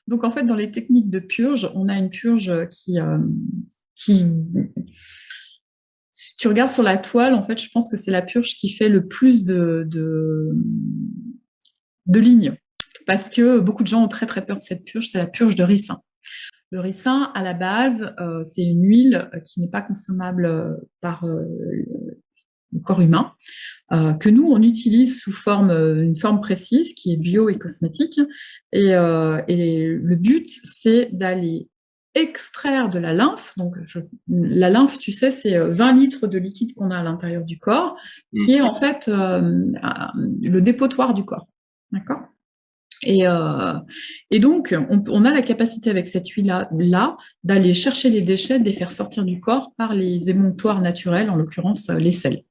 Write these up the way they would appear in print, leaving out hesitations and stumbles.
Donc, en fait, dans les techniques de purge, on a une purge qui si tu regardes sur la toile, en fait, je pense que c'est la purge qui fait le plus de lignes. Parce que beaucoup de gens ont très très peur de cette purge, c'est la purge de ricin. Le ricin, à la base, c'est une huile qui n'est pas consommable par le corps humain, que nous, on utilise sous une forme précise qui est bio et cosmétique. Et le but, c'est d'aller extraire de la lymphe. Donc, la lymphe, tu sais, c'est 20 litres de liquide qu'on a à l'intérieur du corps, qui est en fait le dépotoir du corps. D'accord. Et donc, on a la capacité avec cette huile-là d'aller chercher les déchets, de les faire sortir du corps par les émonctoires naturels, en l'occurrence les selles.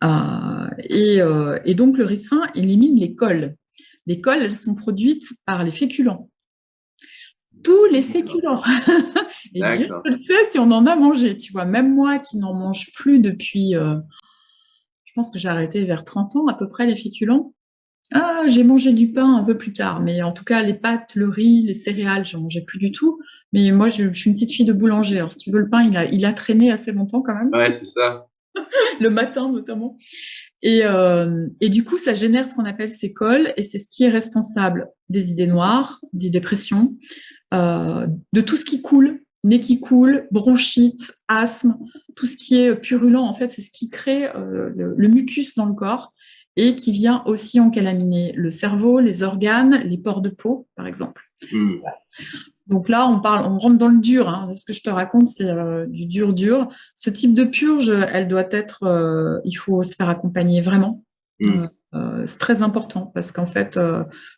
Et donc, le ricin élimine les cols. Les cols, elles sont produites par les féculents. Tous les féculents. Et Dieu D'accord. le sait si on en a mangé. Tu vois, même moi qui n'en mange plus depuis, je pense que j'ai arrêté vers 30 ans à peu près les féculents. Ah, j'ai mangé du pain un peu plus tard, mais en tout cas, les pâtes, le riz, les céréales, j'en mangeais plus du tout. Mais moi, je suis une petite fille de boulanger. Alors, si tu veux, le pain, il a traîné assez longtemps quand même, Ouais, c'est ça. le matin notamment. Et du coup, ça génère ce qu'on appelle ces cols, et c'est ce qui est responsable des idées noires, des dépressions, de tout ce qui coule, nez qui coule, bronchite, asthme, tout ce qui est purulent, en fait, c'est ce qui crée le mucus dans le corps et qui vient aussi encalaminer le cerveau, les organes, les pores de peau, par exemple. Hmm. Donc là, on rentre dans le dur. Hein. Ce que je te raconte, c'est du dur, dur. Ce type de purge, elle doit être, il faut se faire accompagner vraiment. Hmm. Euh, c'est très important parce qu'en fait,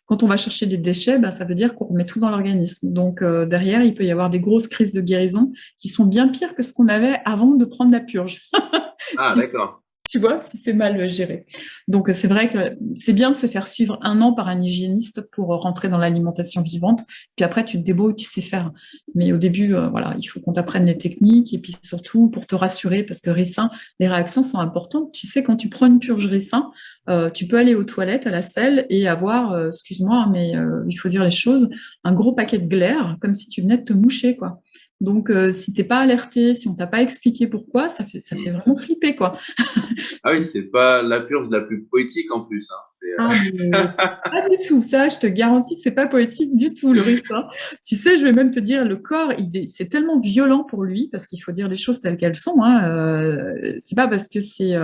quand on va chercher des déchets, ben, ça veut dire qu'on remet tout dans l'organisme. Donc derrière, il peut y avoir des grosses crises de guérison qui sont bien pires que ce qu'on avait avant de prendre la purge. Ah, d'accord. Tu vois, si c'est mal géré. Donc, c'est vrai que c'est bien de se faire suivre 1 an par un hygiéniste pour rentrer dans l'alimentation vivante. Puis après, tu te débrouilles, tu sais faire. Mais au début, voilà, il faut qu'on t'apprenne les techniques et puis surtout pour te rassurer parce que ricin, les réactions sont importantes. Tu sais, quand tu prends une purge ricin, tu peux aller aux toilettes, à la selle et avoir, excuse-moi, mais il faut dire les choses, un gros paquet de glaire, comme si tu venais de te moucher, quoi. Donc, si t'es pas alerté, si on t'a pas expliqué pourquoi, ça fait Hmm. vraiment flipper, quoi. Ah oui, c'est pas la purge la plus poétique en plus, hein. Ah, mais pas du tout. Ça, je te garantis que c'est pas poétique du tout, le ricin. Tu sais, je vais même te dire, le corps, c'est tellement violent pour lui, parce qu'il faut dire les choses telles qu'elles sont. Hein. C'est pas parce que c'est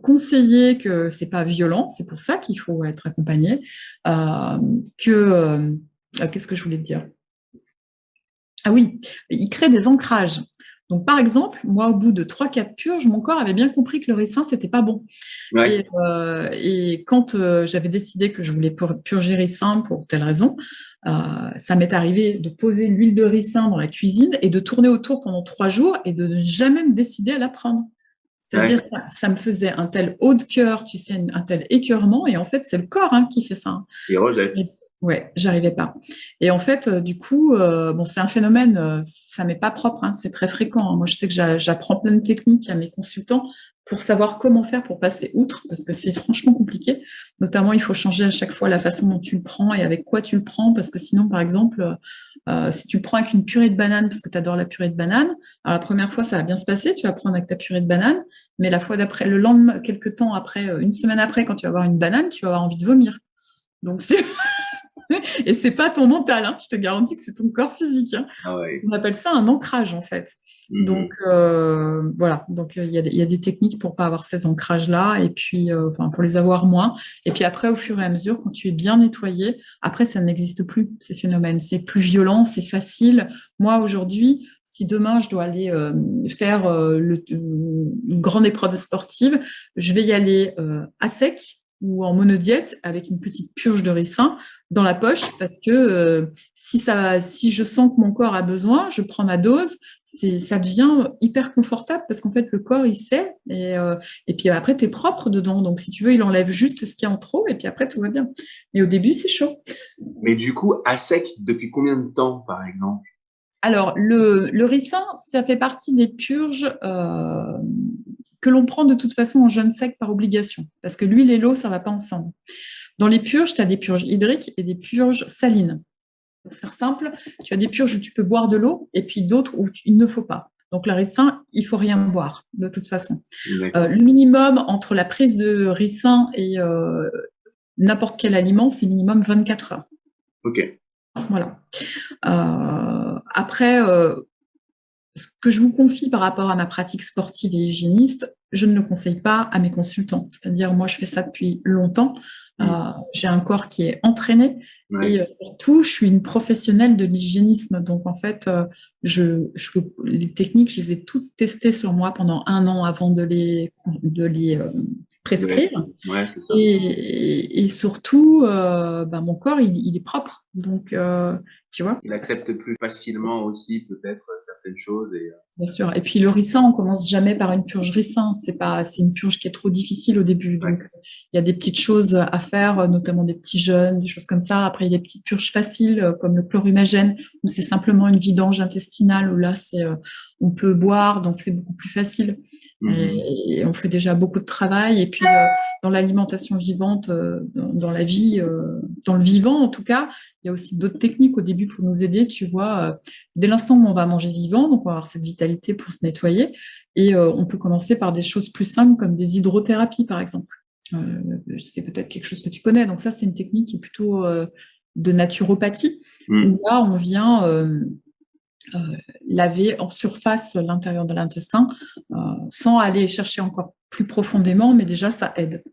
conseillé que c'est pas violent. C'est pour ça qu'il faut être accompagné. Euh, qu'est-ce que je voulais te dire? Ah oui, il crée des ancrages. Donc, par exemple, moi, au bout de 3-4 purges, mon corps avait bien compris que le ricin, c'était pas bon. Ouais. Et quand j'avais décidé que je voulais purger ricin pour telle raison, ça m'est arrivé de poser l'huile de ricin dans la cuisine et de tourner autour pendant 3 jours et de ne jamais me décider à la prendre. C'est-à-dire Ouais. que ça me faisait un tel haut de cœur, tu sais, un tel écœurement, et en fait, c'est le corps qui fait ça. Il rejette. Et- Ouais, j'arrivais pas. Et en fait, du coup, bon, c'est un phénomène, ça m'est pas propre, c'est très fréquent. Hein. Moi, je sais que j'apprends plein de techniques à mes consultants pour savoir comment faire pour passer outre, parce que c'est franchement compliqué. Notamment, il faut changer à chaque fois la façon dont tu le prends et avec quoi tu le prends, parce que sinon, par exemple, si tu le prends avec une purée de banane, parce que tu adores la purée de banane, alors la première fois, ça va bien se passer, tu vas prendre avec ta purée de banane, mais la fois d'après, le lendemain, quelques temps après, une semaine après, quand tu vas avoir une banane, tu vas avoir envie de vomir. Donc, et c'est pas ton mental, je te garantis que c'est ton corps physique. Ah ouais. On appelle ça un ancrage en fait. Donc Mhm. voilà, donc il y a des techniques pour pas avoir ces ancrages-là et puis enfin pour les avoir moins. Et puis après, au fur et à mesure, quand tu es bien nettoyé, après ça n'existe plus ces phénomènes. C'est plus violent, c'est facile. Moi aujourd'hui, si demain je dois aller faire une grande épreuve sportive, je vais y aller à sec ou en monodiète avec une petite purge de ricin dans la poche parce que si je sens que mon corps a besoin, je prends ma dose. Ça devient hyper confortable parce qu'en fait, le corps, il sait. Et puis après, tu es propre dedans. Donc, si tu veux, il enlève juste ce qu'il y a en trop et puis après, tout va bien. Mais au début, c'est chaud. Mais du coup, à sec, depuis combien de temps, par exemple? Alors, le ricin, ça fait partie des purges que l'on prend de toute façon en jeûne sec par obligation. Parce que l'huile et l'eau, ça ne va pas ensemble. Dans les purges, tu as des purges hydriques et des purges salines. Pour faire simple, tu as des purges où tu peux boire de l'eau et puis d'autres où il ne faut pas. Donc, le ricin, il ne faut rien boire, de toute façon. Le minimum entre la prise de ricin et n'importe quel aliment, c'est minimum 24 heures. Ok. Voilà. Après, ce que je vous confie par rapport à ma pratique sportive et hygiéniste, je ne le conseille pas à mes consultants. C'est-à-dire, moi, je fais ça depuis longtemps. J'ai un corps qui est entraîné et surtout, je suis une professionnelle de l'hygiénisme. Donc, en fait, les techniques, je les ai toutes testées sur moi pendant 1 an avant de les prescrire. Ouais, c'est ça. Et surtout, mon corps, il est propre. Donc, tu vois. Il accepte plus facilement aussi peut-être certaines choses. Bien sûr. Et puis le ricin, on commence jamais par une purge ricin. C'est une purge qui est trop difficile au début. Donc il y a des petites choses à faire, notamment des petits jeûnes, des choses comme ça. Après il y a des petites purges faciles comme le chlorumagène où c'est simplement une vidange intestinale où là on peut boire, donc c'est beaucoup plus facile. Et on fait déjà beaucoup de travail. Et puis dans l'alimentation vivante, dans la vie, dans le vivant en tout cas, il y a aussi d'autres techniques au début pour nous aider. Tu vois, dès l'instant où on va manger vivant, donc on va avoir cette vitalité pour se nettoyer, et on peut commencer par des choses plus simples comme des hydrothérapies par exemple. C'est peut-être quelque chose que tu connais. Donc ça, c'est une technique qui est plutôt de naturopathie, où là, on vient laver en surface l'intérieur de l'intestin sans aller chercher encore plus profondément, mais déjà, ça aide.